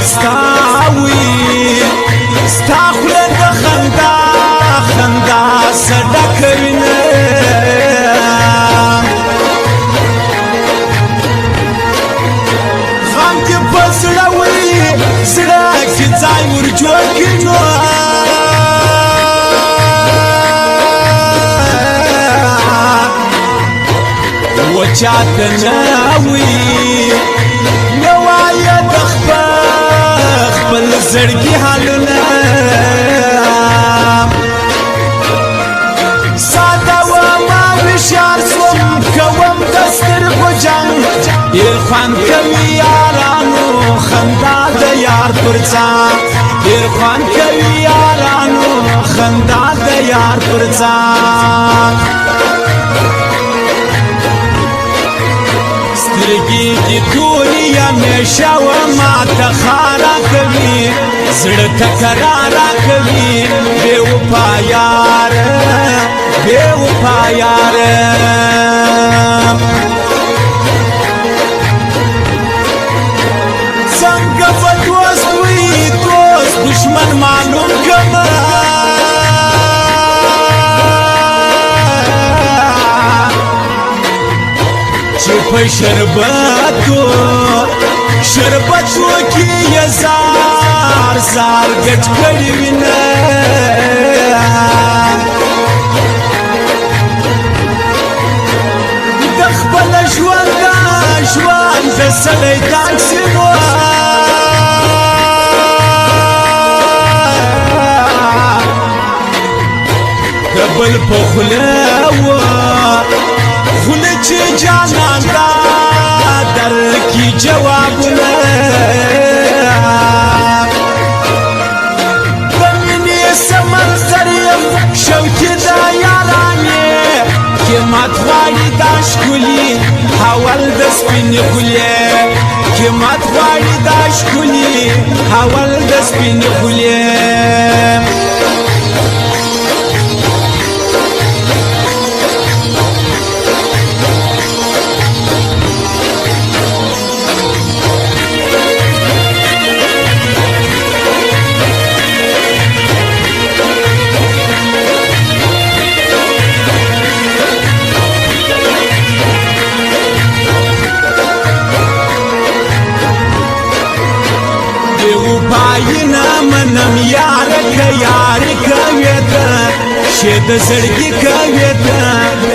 ستاوي ستاخله د خندا خندا صدقوینه غم کې پسړوي زړه کې ځای ور جوړ کړو وچاته ناوي نوايا د خپل زړګي حالونه ساده و ما وشار سوم کوم دستر بجنګ ډېر خوند کوي یارانو خندا د یار پر ځان ډېر خوند کوي یارانو خندا د یار پر ځان سترګې دې تورې همیشه و ما ته خارا کوي زړه ته کرارا کوي بې وفا یار بې وفا یار څنګه به دوست وي دوست دشمن معلوم کړه په شربتو کې یې زار زار ګټ کړي وینه د خپل ژوند د سړی تاکسینو د بل په خوله خوله چې جانان دا در کی جوابونه د مینې سمندر یم شوقي دا یارانې کې مات غواړي دا ښکلي حول د سپینې خولې کې مات غواړي دا ښکلي حول د سپینې خولې پاینا منم یار که یار کوي ته شه د زړګي کوي ته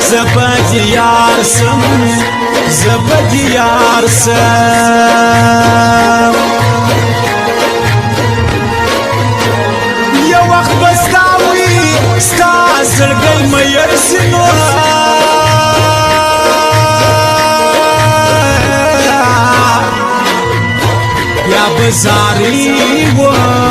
زبد یار سم زبد یار سم یو وخت بستاوي ستا زړګي مې رسینو بزاری و